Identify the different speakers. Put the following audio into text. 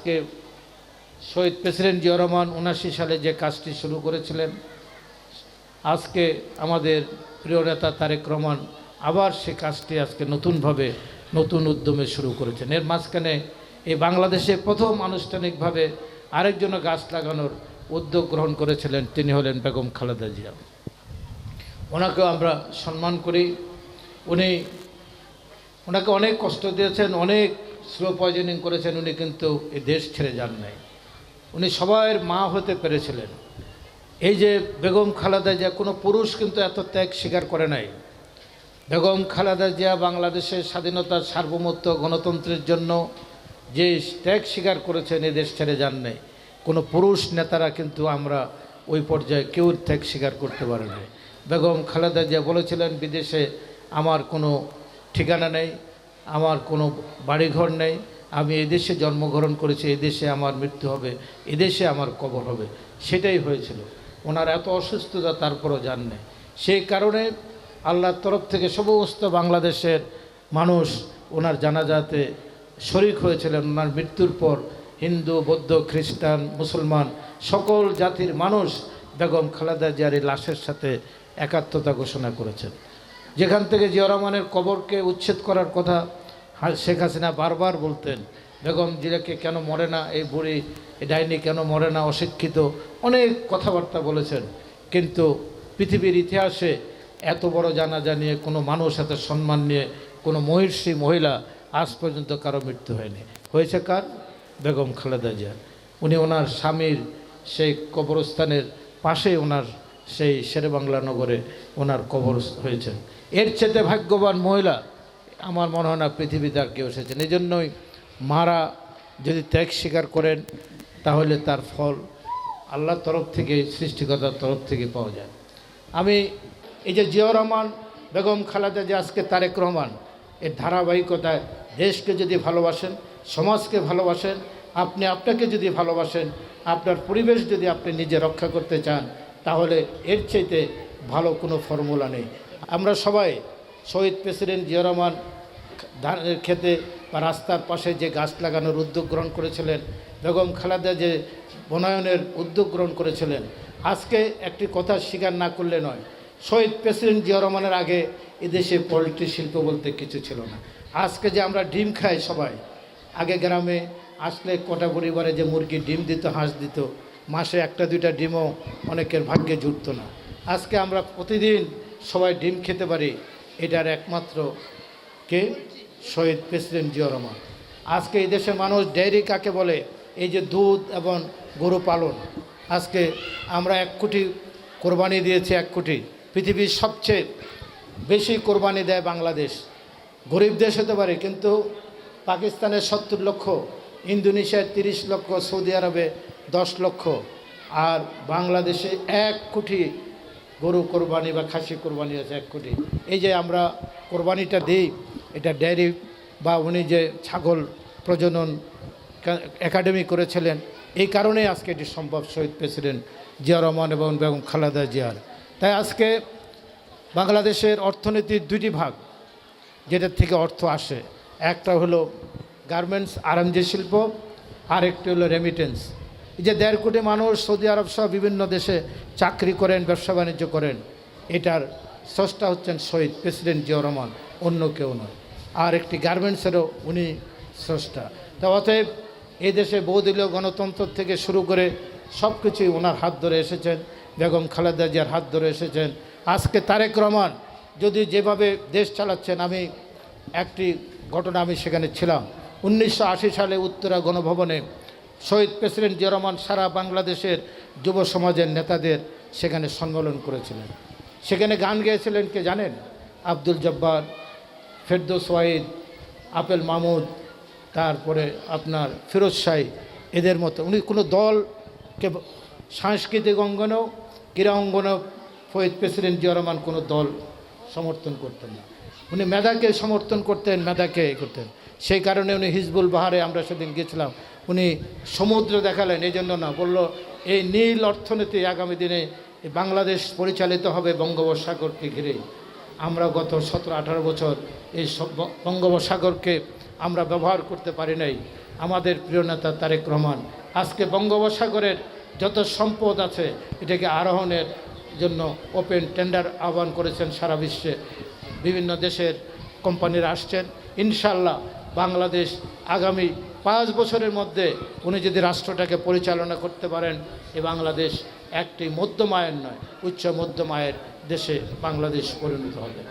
Speaker 1: আজকে শহীদ প্রেসিডেন্ট জিয়াউর রহমান ৭৯ সালে যে কাজটি শুরু করেছিলেন, আজকে আমাদের প্রিয় নেতা তারেক রহমান আবার সে কাজটি আজকে নতুনভাবে নতুন উদ্যমে শুরু করেছেন। এর মাঝখানে এই বাংলাদেশে প্রথম আনুষ্ঠানিকভাবে আরেকজনও গাছ লাগানোর উদ্যোগ গ্রহণ করেছিলেন, তিনি হলেন বেগম খালেদা জিয়া। ওনাকেও আমরা সম্মান করি। ওনাকে অনেক কষ্ট দিয়েছেন, অনেক স্লো পয়জনিং করেছেন, উনি কিন্তু এই দেশ ছেড়ে যান নাই। উনি সবাইয়ের মা হতে পেরেছিলেন। এই যে বেগম খালেদা জিয়া, কোনো পুরুষ কিন্তু এত ত্যাগ স্বীকার করে নাই। বেগম খালেদা জিয়া বাংলাদেশের স্বাধীনতার সার্বভৌমত্ব গণতন্ত্রের জন্য যে ত্যাগ স্বীকার করেছেন, এ দেশ ছেড়ে যান নাই। কোনো পুরুষ নেতারা কিন্তু আমরা ওই পর্যায়ে কেউ ত্যাগ স্বীকার করতে পারে নাই। বেগম খালেদা জিয়া বলেছিলেন, বিদেশে আমার কোনো ঠিকানা নেই, আমার কোনো বাড়িঘর নেই, আমি এদেশে জন্মগ্রহণ করেছি, এদেশে আমার মৃত্যু হবে, এদেশে আমার কবর হবে। সেটাই হয়েছিল। ওনার এত অসুস্থতা, তারপরও যান নাই। সেই কারণে আল্লাহর তরফ থেকে সমস্ত বাংলাদেশের মানুষ ওনার জানাজাতে শরিক হয়েছিলেন। ওনার মৃত্যুর পর হিন্দু, বৌদ্ধ, খ্রিস্টান, মুসলমান সকল জাতির মানুষ বেগম খালেদা জিয়ার লাশের সাথে একাত্মতা ঘোষণা করেছেন। যেখান থেকে জিয়াউর রহমানের কবরকে উচ্ছেদ করার কথা শেখ হাসিনা বারবার বলতেন, বেগম জিয়াকে কেন মরে না, এই বুড়ি এই ডাইনি কেন মরে না, অশিক্ষিত, অনেক কথাবার্তা বলেছেন। কিন্তু পৃথিবীর ইতিহাসে এত বড় জানাজা নিয়ে কোনো মানুষ, এত সম্মান নিয়ে কোনো মহিষী মহিলা আজ পর্যন্ত কারো মৃত্যু হয়নি। হয়েছে কার? বেগম খালেদা জিয়া। উনি ওনার স্বামীর সেই কবরস্থানের পাশে ওনার সেই শেরেবাংলা নগরে ওনার কবর হয়েছেন। এর চেয়ে ভাগ্যবান মহিলা আমার মনে হয় না পৃথিবীতে আর কেউ এসেছেন। এই জন্যই মারা যদি ত্যাগ স্বীকার করেন, তাহলে তার ফল আল্লাহর তরফ থেকে, সৃষ্টিকর্তার তরফ থেকে পাওয়া যায়। আমি এই যে জিয়াউর রহমান, বেগম খালেদা জিয়া, আজকে তারেক রহমান, এর ধারাবাহিকতায় দেশকে যদি ভালোবাসেন, সমাজকে ভালোবাসেন, আপনি আপনাকে যদি ভালোবাসেন, আপনার পরিবেশ যদি আপনি নিজে রক্ষা করতে চান, তাহলে এর চাইতে ভালো কোনো ফর্মুলা নেই। আমরা সবাই শহীদ প্রেসিডেন্ট জিয়াউর রহমান ধানের খেতে বা রাস্তার পাশে যে গাছ লাগানোর উদ্যোগ গ্রহণ করেছিলেন, বেগম খালেদা যে বনায়নের উদ্যোগ গ্রহণ করেছিলেন, আজকে একটি কথা স্বীকার না করলে নয়, শহীদ প্রেসিডেন্ট জিয়াউর রহমানের আগে এদেশে পোলট্রি শিল্প বলতে কিছু ছিল না। আজকে যে আমরা ডিম খাই সবাই, আগে গ্রামে আসলে কটা পরিবারে যে মুরগি ডিম দিত, হাঁস দিত, মাসে একটা দুইটা ডিমও অনেকের ভাগ্যে জুটতো না। আজকে আমরা প্রতিদিন সবাই ডিম খেতে পারি, এটার একমাত্র কে? শহীদ প্রেসিডেন্ট জিয়াউর রহমান। আজকে এই দেশের মানুষ ডেয়ারি কাকে বলে, এই যে দুধ এবং গরু পালন, আজকে আমরা 1 কোটি কোরবানি দিয়েছি। 1 কোটি, পৃথিবীর সবচেয়ে বেশি কোরবানি দেয় বাংলাদেশ। গরিব দেশ হতে পারে, কিন্তু পাকিস্তানের 70 লক্ষ, ইন্দোনেশিয়ায় 30 লক্ষ, সৌদি আরবে 10 লক্ষ, আর বাংলাদেশে 1 কোটি গরু কোরবানি বা খাসি কোরবানি আছে 1 কোটি। এই যে আমরা কোরবানিটা দিই, এটা ডেয়ারি বা উনি যে ছাগল প্রজনন একাডেমি করেছিলেন, এই কারণেই আজকে এটি সম্ভব শহীদ প্রেসিডেন্ট জিয়াউর রহমান এবং বেগম খালেদা জিয়ার। তাই আজকে বাংলাদেশের অর্থনীতির 2টি ভাগ যেটার থেকে অর্থ আসে, একটা হলো গার্মেন্টস আরামজে শিল্প, আর একটি হলো রেমিটেন্স। এই যে 1.5 কোটি মানুষ সৌদি আরব সহ বিভিন্ন দেশে চাকরি করেন, ব্যবসা বাণিজ্য করেন, এটার স্রষ্টা হচ্ছেন শহীদ প্রেসিডেন্ট জিয়াউর রহমান, অন্য কেউ নয়। আর একটি গার্মেন্টসেরও উনি স্রষ্টা। তা অতএব এই দেশে বহুদলীয় গণতন্ত্র থেকে শুরু করে সব কিছুই ওনার হাত ধরে এসেছেন, বেগম খালেদা জিয়ার হাত ধরে এসেছেন। আজকে তারেক রহমান যদি যেভাবে দেশ চালাচ্ছেন, আমি একটি ঘটনা, আমি সেখানে ছিলাম 1980 সালে উত্তরা গণভবনে শহীদ প্রেসিডেন্ট জিয়াউর রহমান সারা বাংলাদেশের যুব সমাজের নেতাদের সেখানে সম্মেলন করেছিলেন। সেখানে গান গেয়েছিলেন কে জানেন? আব্দুল জব্বার, ফেরদৌস ওয়াহিদ, আপেল মাহমুদ, তারপরে আপনার ফিরোজ শাহী, এদের মতো। উনি কোনো দলকে, সাংস্কৃতিক অঙ্গনেও ক্রীড়া অঙ্গনেও শহীদ প্রেসিডেন্ট জিয়াউর রহমান কোনো দল সমর্থন করতেন না। উনি মেধাকে সমর্থন করতেন, মেধাকে করতেন। সেই কারণে উনি হিজবুল বাহারে, আমরা সেদিন গেছিলাম, উনি সমুদ্র দেখালেন। এই জন্য না, বলল এই নীল অর্থনীতি আগামী দিনে বাংলাদেশ পরিচালিত হবে বঙ্গোপসাগরকে ঘিরেই। আমরা গত 17-18 বছর এই বঙ্গোপসাগরকে আমরা ব্যবহার করতে পারি নাই। আমাদের প্রিয় নেতা তারেক রহমান আজকে বঙ্গোপসাগরের যত সম্পদ আছে এটাকে আরোহণের জন্য ওপেন টেন্ডার আহ্বান করেছেন। সারা বিশ্বে বিভিন্ন দেশের কোম্পানিরা আসছেন। ইনশাল্লাহ বাংলাদেশ আগামী 5 বছরের মধ্যে উনি যদি রাষ্ট্রটাকে পরিচালনা করতে পারেন, এই বাংলাদেশ একটি মধ্যম আয়ের নয়, উচ্চ মধ্যম আয়ের দেশে বাংলাদেশ পরিণত হবে।